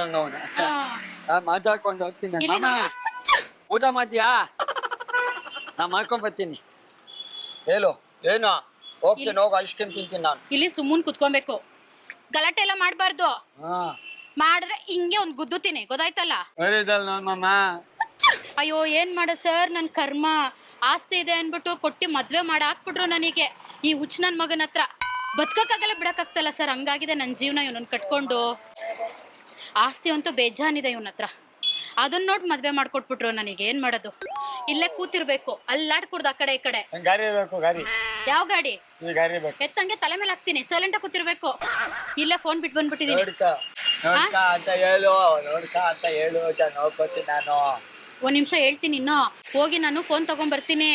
ನಂಗ ಅವನ ಮಾತಾಡ್ಕೊಂಡು ಹೋಗ್ತೀನಿ ಮಾಮ ಊಟ ಮಾಡ್ತೀಯಾ ನಾ ಮಾಡ್ಕೊಂಡ್ ಬರ್ತೀನಿ ಹೇಳು ಏನು ಹೋಗ್ತೀನಿ ಹೋಗು ಐಸ್ ಕ್ರೀಮ್ ತಿಂತೀನಿ ನಾನು ಇಲ್ಲಿ ಸುಮ್ಮನ್ ಕುತ್ಕೊಬೇಕು ಗಲಾಟೆ ಎಲ್ಲ ಮಾಡ್ಬಾರ್ದು ಮಾಡಿದ್ರೆ ಹಿಂಗೆ ಒಂದ್ ಗುದ್ದುತ್ತೀನಿ ಗೊತ್ತಾಯ್ತಲ್ಲ ಮಾಮ ಅಯ್ಯೋ ಏನ್ ಮಾಡೋದ್ ಸರ್ ನನ್ ಕರ್ಮ ಆಸ್ತಿ ಇದೆ ಅನ್ಬಿಟ್ಟು ಕೊಟ್ಟಿ ಮದ್ವೆ ಮಾಡಿ ಹಾಕ್ಬಿಟ್ರು ನನಗೆ ಈ ಹುಚ್ಚ ನನ್ ಮಗನ ಹತ್ರ ಬದುಕಕ್ಕಾಗಲ್ಲ ಬಿಡಕ್ಕಾಗ್ತಲ್ಲ ಸರ್ ಹಂಗಾಗಿದೆ ನನ್ ಜೀವನ ಇವನನ್ನ ಕಟ್ಕೊಂಡು ಆಸ್ತಿ ಅಂತೂ ಬೇಜಾನಿದೆ ಇವನ ಹತ್ರ ಅದನ್ನ ನೋಡ್ ಮದ್ವೆ ಮಾಡ್ಕೊಟ್ಬಿಟ್ರು ನನಗೆ ಏನ್ ಮಾಡೋದು ಇಲ್ಲೇ ಕೂತಿರ್ಬೇಕು ಅಲ್ಲಾಡ್ಕೂಡ್ದು ಆ ಕಡೆ ಈ ಕಡೆ ಯಾವ ಗಾಡಿ ಎತ್ತಂಗೆ ತಲೆ ಮೇಲೆ ಹಾಕ್ತೀನಿ ಸೈಲೆಂಟ್ ಕೂತಿರ್ಬೇಕು ಇಲ್ಲೇ ಫೋನ್ ಬಿಟ್ಟು ಬಂದ್ಬಿಟ್ಟಿದೀನಿ ಒಂದ್ ನಿಮಿಷ ಹೇಳ್ತೀನಿ ಇನ್ನು ಹೋಗಿ ನಾನು ಫೋನ್ ತಗೊಂಡ್ ಬರ್ತೀನಿ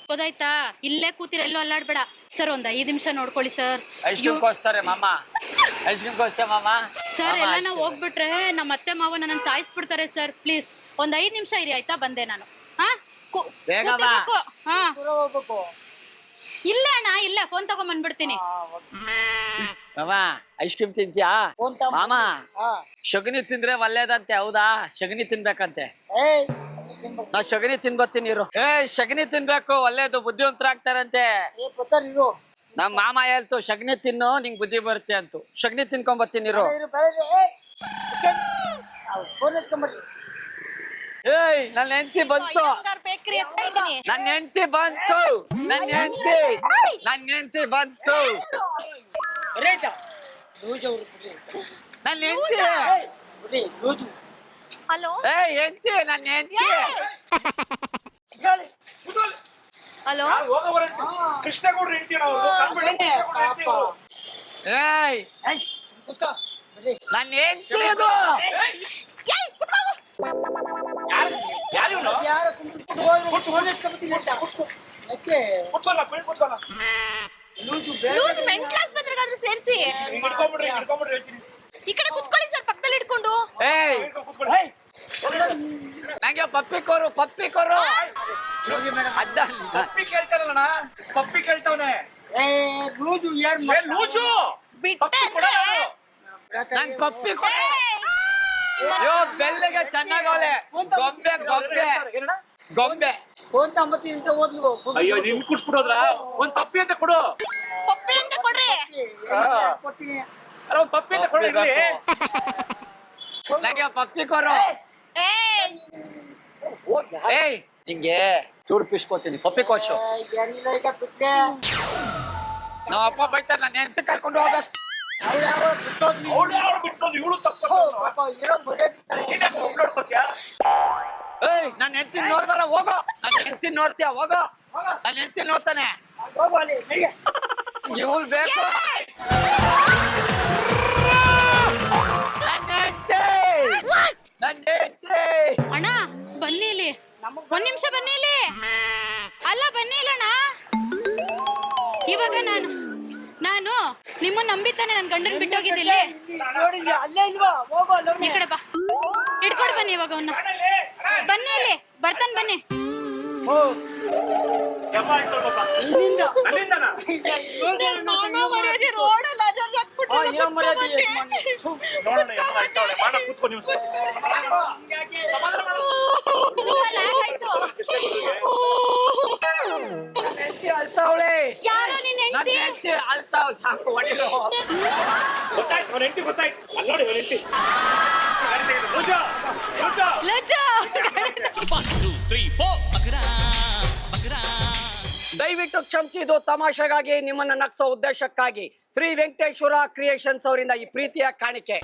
ಗೊತ್ತಾಯ್ತಾ ಇಲ್ಲೇ ಕೂತಿರ ಎಲ್ಲೋ ಅಲ್ಲಾಡ್ಬೇಡ ಸರ್ ಒಂದ್ 5 ನಿಮಿಷ ನೋಡ್ಕೊಳ್ಳಿ ಸರ್ ಸರ್ ಎಲ್ಲ ನಾವು ಹೋಗ್ಬಿಟ್ರೆ ನಮ್ಮ ಅತ್ತೆ ಮಾವ ನನ್ನ ಸಾಯಿಸ್ಬಿಡ್ತಾರೆ ಸರ್ ಪ್ಲೀಸ್ ಒಂದ್ 5 ನಿಮಿಷ ಇರಿ ಆಯ್ತಾ ಬಂದೆ ನಾನು ಇಲ್ಲ ಅಣ್ಣ ಇಲ್ಲ ಫೋನ್ ತಗೊಂಡ್ ಬಂದ್ಬಿಡ್ತೀನಿ ಐಸ್ ಕ್ರೀಮ್ ತಿಂತ್ಯಾ ಮಾಮ ಶಗನಿ ತಿಂದ್ರೆ ಒಳ್ಳೇದಂತೆ ಹೌದಾ ಶಗನಿ ತಿನ್ಬೇಕಂತೆ ನಾ ಶಗನಿ ತಿನ್ಬತ್ತೀನಿ ಇರು ಶಗನಿ ತಿನ್ಬೇಕು ಒಳ್ಳೇದು ಬುದ್ಧಿವಂತರಾಗ್ತಾರಂತೆ ನಮ್ ಮಾಮ ಹೇಳ್ತು ಶಗನಿ ತಿನ್ನು ನಿಂಗ್ ಬುದ್ಧಿ ಬರುತ್ತೆ ಅಂತು ಶಗನಿ ತಿನ್ಕೊಂಡ್ ಬರ್ತೀನಿ ಇರು ನನ್ನ ಹೆಂಡತಿ ಬಂತು ನನ್ನ ಹೆಂಡತಿ ಬಂತು ನನ್ನ ಹೆಂಡತಿ ಬಂತು ನನ್ನ ಹೆಂಡತಿ ಹಲೋ ಹೆಂಡತಿ ನನ್ನ ಹೆಂಡತಿ ಹಲೋ ಕೃಷ್ಣಗೌಡ್ರು ನನ್ನ ಹೆಂಡತಿ ಅದು ಸೇರಿಸಿ ಈ ಕಡೆ ಕುತ್ಕೊಳ್ಳಿ ಸರ್ ಪಕ್ಕದಲ್ಲಿ ಇಟ್ಕೊಂಡು ನಂಗೆ ಪಪ್ಪಿ ಕೊರು ಪಪ್ಪಿ ಕೇಳ್ತಾರಲ್ಲಣ್ಣ ಪಪ್ಪಿ ಕೇಳ್ತಾವನೆ ಲೂಜು ನಂಗೆ ಪಪ್ಪಿ ಕೊಡು ಬೆಲ್ಲಿಗೆ ಚೆನ್ನಾಗವಳೆ ಗೊಂಬೆ ಅಯ್ಯೋ ನಿನ್ ಕುಡ್ಸ್ಬಿಡೋದ್ರ ಒಂದ್ ಪಪ್ಪಿ ಅಂತ ಕೊಡು ಪಪ್ಪಿ ಅಂತ ಕೊಡ್ರಿ ಒಂದ್ ಪಪ್ಪಿ ಅಂತ ಕೊಡಿ ನಂಗೆ ಪಪ್ಪಿ ಕೊರು ನಿಂಗೆ ಚೂರು ಪೀಸ್ ಕೊಡ್ತೀನಿ ಪಪ್ಪಿ ಕೋಶು ನಮ್ಮ ಅಪ್ಪ ಬೈತಾರೆ ನಾನು ಹೆಂಚೆ ಕರ್ಕೊಂಡು ಹೋಗ್ಬೇಕು ಇವಳು ತಪ್ಪು ನನ್ನ ಹೆಂಡತಿ ನೋಡ್ದಾರ ಹೋಗೋ ನನ್ನ ಹೆಂಡತಿ ನೋಡ್ತೀಯ ಹೋಗೋ ನನ್ನ ಹೆಂಡತಿ ನೋಡ್ತಾನೆ ಇವಳು ಬೇಕು ಅಣ್ಣ ಬನ್ನಿ ಇಲ್ಲಿ ಒಂದ್ ನಿಮಿಷ ಬನ್ನಿ ಇಲ್ಲಿ ಅಲ್ಲ ಬನ್ನಿ ಇಲ್ಲಣ್ಣ ಇವಾಗ ನಾನು ನಿಮ್ಮನ್ನ ನಂಬಿತಾನೆ ನನ್ ಗಂಡನ್ ಬಿಟ್ಟೋಗಿದ್ದಿಲ್ಲಿ ಈ ಕಡೆ ಬಾ ಹಿಡ್ಕೊಂಡು ಬನ್ನಿ ಇವಾಗ ಅವನ್ನ ಬನ್ನಿ ಇಲ್ಲಿ ಬರ್ತಾನೆ ಬನ್ನಿ ಯಾರೋ ನಿನ್ ಹೆಂಡತಿ ಅಳ್ತಾವಳೆ ಸಾಕು ಹೊಡಿರೋ ದಯವಿಟ್ಟು ಕ್ಷಮಿಸಿ ಇದು ತಮಾಷೆಗಾಗಿ ನಿಮ್ಮನ್ನ ನಗ್ಸೋ ಉದ್ದೇಶಕ್ಕಾಗಿ ಶ್ರೀ ವೆಂಕಟೇಶ್ವರ ಕ್ರಿಯೇಷನ್ಸ್ ಅವರಿಂದ ಈ ಪ್ರೀತಿಯ ಕಾಣಿಕೆ